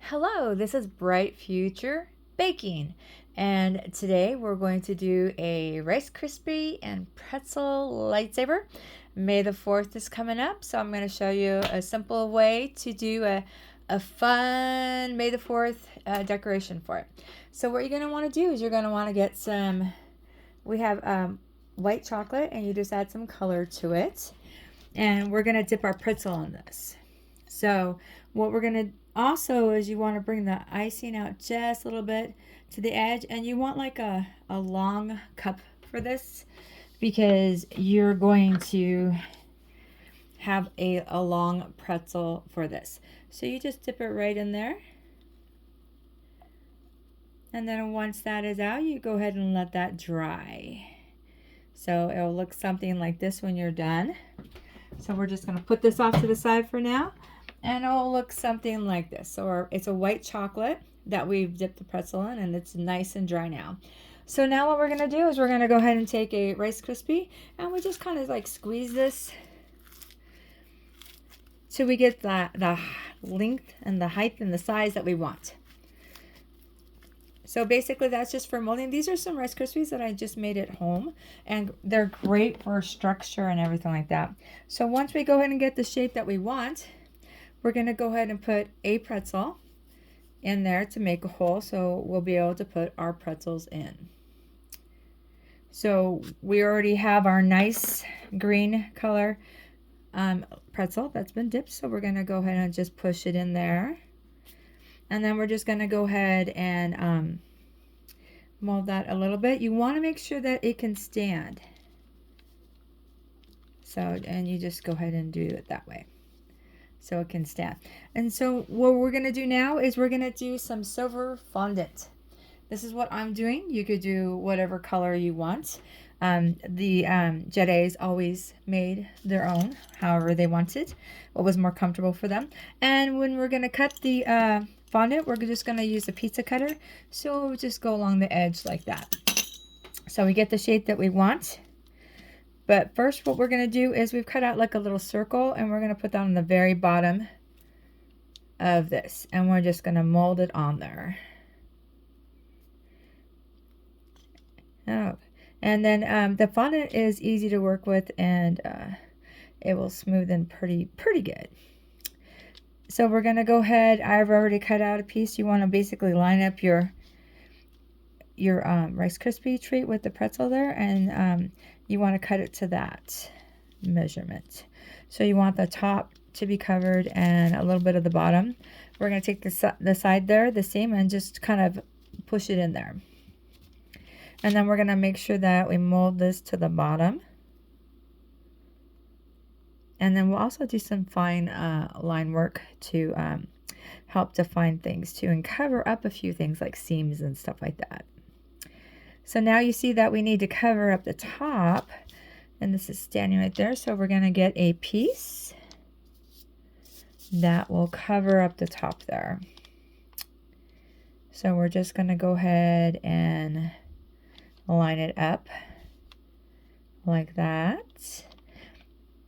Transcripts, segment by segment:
Hello, this is Bright Future Baking, and today we're going to do a Rice Krispie and pretzel lightsaber. May the 4th is coming up, so I'm going to show you a simple way to do a fun May the 4th decoration for it. So what you're going to want to do is you're going to want to get some, we have white chocolate, and you just add some color to it. And we're going to dip our pretzel in this. So what we're going to also is you want to bring the icing out just a little bit to the edge, and you want like a long cup for this because you're going to have a long pretzel for this. So you just dip it right in there, and then once that is out, you go ahead and let that dry. So it'll look something like this when you're done. So we're just going to put this off to the side for now, and it'll look something like this. So it's a white chocolate that we've dipped the pretzel in, and it's nice and dry now. So now what we're going to do is we're going to go ahead and take a Rice Krispie, and we just kind of like squeeze this till we get the length and the height and the size that we want. So basically that's just for molding. These are some Rice Krispies that I just made at home, and they're great for structure and everything like that. So once we go ahead and get the shape that we want, we're going to go ahead and put a pretzel in there to make a hole, so we'll be able to put our pretzels in. So we already have our nice green color pretzel that's been dipped, so we're going to go ahead and just push it in there. And then we're just going to go ahead and mold that a little bit. You want to make sure that it can stand. So, and you just go ahead and do it that way, so it can stand. And so what we're going to do now is we're going to do some silver fondant. This is what I'm doing. You could do whatever color you want. The Jedis always made their own, however they wanted, what was more comfortable for them. And when we're going to cut the fondant, we're just going to use a pizza cutter, so we'll just go along the edge like that, so we get the shape that we want. But first what we're going to do is we've cut out like a little circle, and we're going to put that on the very bottom of this, and we're just going to mold it on there. Oh, and then the fondant is easy to work with, and it will smoothen pretty good. So we're going to go ahead, I've already cut out a piece. You want to basically line up your Rice Krispie treat with the pretzel there, and you want to cut it to that measurement. So you want the top to be covered and a little bit of the bottom. We're going to take the side there, the same, and just kind of push it in there. And then we're going to make sure that we mold this to the bottom. And then we'll also do some fine line work to help define things too, and cover up a few things like seams and stuff like that. So now you see that we need to cover up the top, and this is standing right there. So we're going to get a piece that will cover up the top there. So we're just going to go ahead and line it up like that,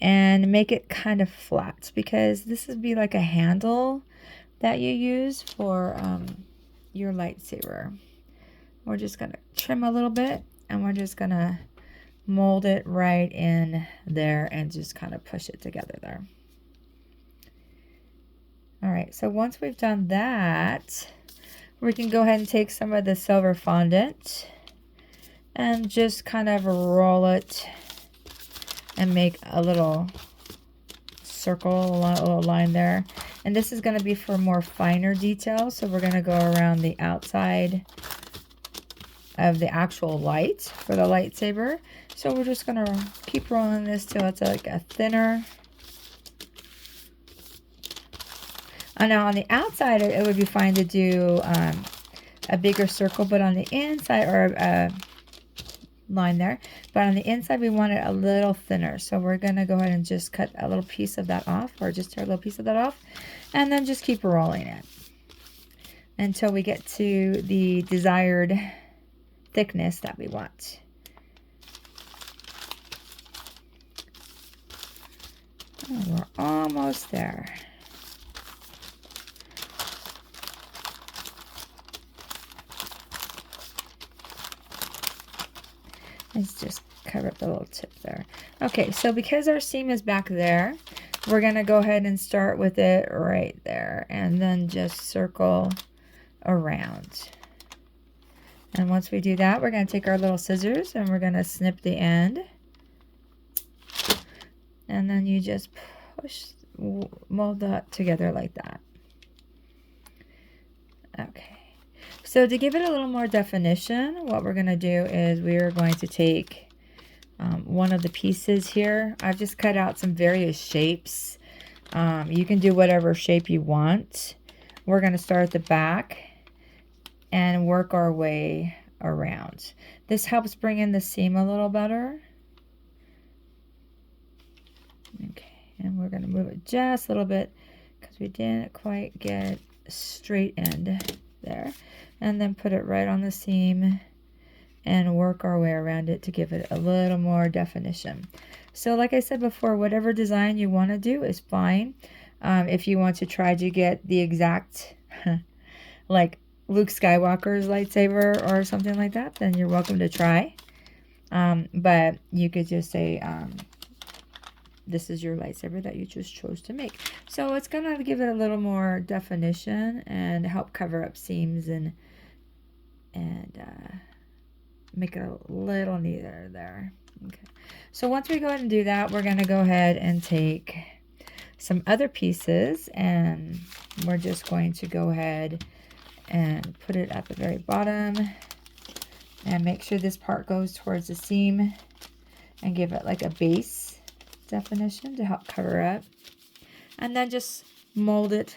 and make it kind of flat, because this would be like a handle that you use for your lightsaber. We're just going to trim a little bit, and we're just going to mold it right in there and just kind of push it together there. All right, so once we've done that, we can go ahead and take some of the silver fondant and just kind of roll it and make a little circle, a little line there. And this is going to be for more finer details, so we're going to go around the outside of the actual light for the lightsaber. So we're just going to keep rolling this till it's like a thinner. And now on the outside, it would be fine to do a bigger circle, but on the inside, or line there, but on the inside we want it a little thinner. So we're going to go ahead and just cut a little piece of that off, or just tear a little piece of that off, and then just keep rolling it until we get to the desired thickness that we want. Oh, we're almost there. Let's just cover up the little tip there. Okay, so because our seam is back there, we're going to go ahead and start with it right there. And then just circle around. And once we do that, we're going to take our little scissors and we're going to snip the end. And then you just mold that together like that. Okay. So to give it a little more definition, what we're going to do is we are going to take one of the pieces here. I've just cut out some various shapes. You can do whatever shape you want. We're going to start at the back and work our way around. This helps bring in the seam a little better. Okay, and we're going to move it just a little bit because we didn't quite get a straight end there. And then put it right on the seam and work our way around it to give it a little more definition. So like I said before, whatever design you want to do is fine. If you want to try to get the exact, like Luke Skywalker's lightsaber or something like that, then you're welcome to try. But you could just say, this is your lightsaber that you just chose to make. So it's going to give it a little more definition and help cover up seams and make it a little neater there. Okay. So once we go ahead and do that, we're going to go ahead and take some other pieces and we're just going to go ahead and put it at the very bottom and make sure this part goes towards the seam and give it like a base definition to help cover up, and then just mold it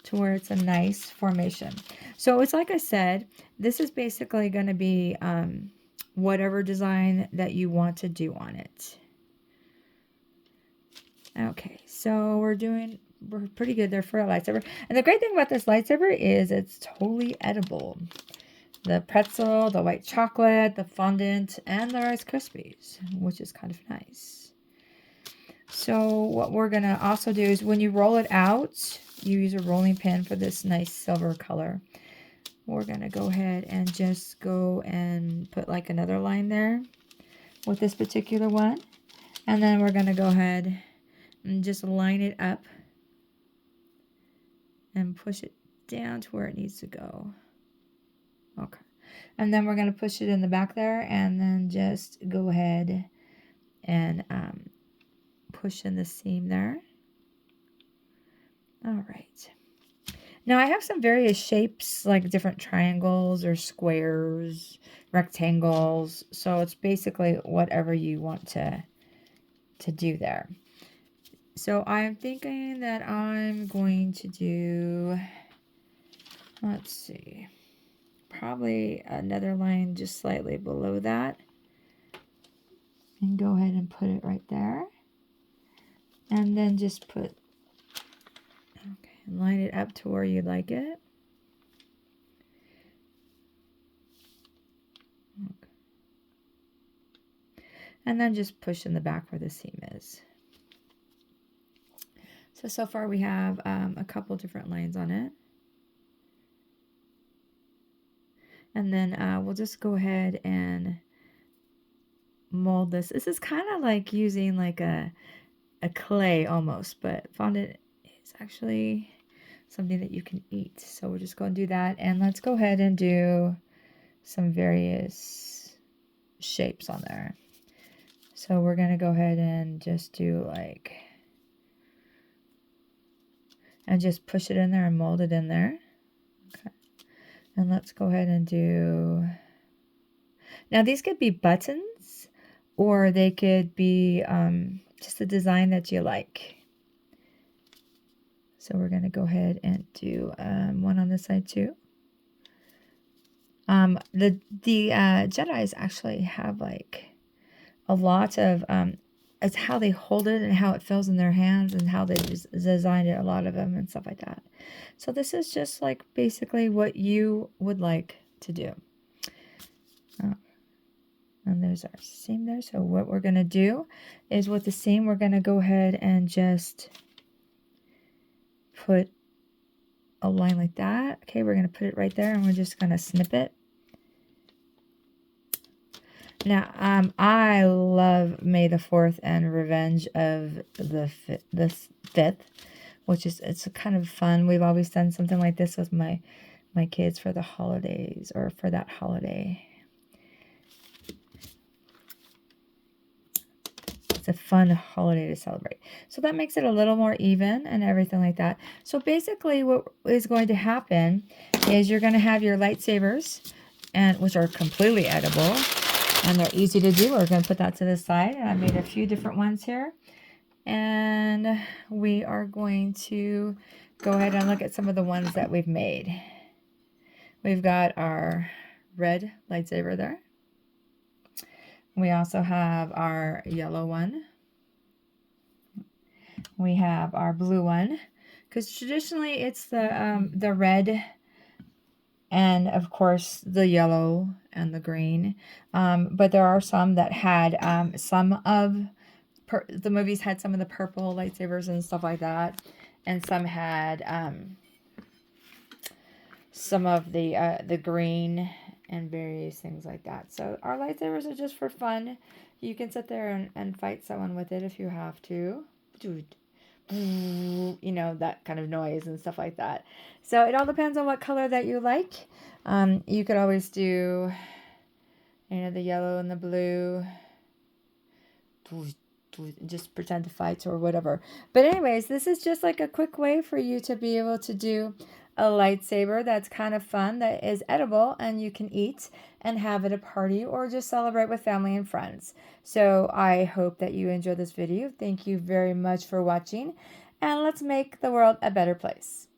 to where it's a nice formation. So it's like I said, this is basically going to be whatever design that you want to do on it. Okay, so we're pretty good there for a lightsaber. And the great thing about this lightsaber is it's totally edible. The pretzel, the white chocolate, the fondant, and the Rice Krispies, which is kind of nice. So what we're going to also do is when you roll it out, you use a rolling pin for this nice silver color. We're going to go ahead and just go and put like another line there with this particular one. And then we're going to go ahead and just line it up and push it down to where it needs to go. Okay. And then we're going to push it in the back there and then just go ahead and push in the seam there. All right. Now I have some various shapes, like different triangles or squares, rectangles. So it's basically whatever you want to do there. So I'm thinking that I'm going to do, let's see, probably another line just slightly below that. And go ahead and put it right there. And then just put, okay, line it up to where you like it. Okay. And then just push in the back where the seam is. So far we have a couple different lines on it. And then we'll just go ahead and mold this. This is kind of like using like a clay almost, but fondant is actually something that you can eat. So we're just going to do that. And let's go ahead and do some various shapes on there. So we're going to go ahead and just do like, and just push it in there and mold it in there. Okay. And let's go ahead and do, now these could be buttons or they could be just a design that you like. So we're going to go ahead and do one on this side too. The Jedis actually have like a lot of, it's how they hold it and how it feels in their hands and how they designed it, a lot of them and stuff like that. So this is just like basically what you would like to do. And there's our seam there. So what we're going to do is with the seam, we're going to go ahead and just put a line like that. Okay, we're going to put it right there and we're just going to snip it. Now, I love May the 4th and Revenge of the 5th, which is, it's kind of fun. We've always done something like this with my kids for the holidays, or for that holiday. It's a fun holiday to celebrate. So that makes it a little more even and everything like that. So basically what is going to happen is you're going to have your lightsabers, and which are completely edible, and they're easy to do. We're going to put that to the side. And I made a few different ones here. And we are going to go ahead and look at some of the ones that we've made. We've got our red lightsaber there. We also have our yellow one. We have our blue one, because traditionally it's the red, and of course the yellow and the green. But there are some that had some of the movies had some of the purple lightsabers and stuff like that, and some had some of the green and various things like that. So our lightsabers are just for fun. You can sit there and fight someone with it if you have to. You know, that kind of noise and stuff like that. So it all depends on what color that you like. You could always do, you know, the yellow and the blue. Just pretend to fight or whatever. But anyways, this is just like a quick way for you to be able to do a lightsaber that's kind of fun, that is edible, and you can eat and have at a party or just celebrate with family and friends. So I hope that you enjoyed this video. Thank you very much for watching, and let's make the world a better place.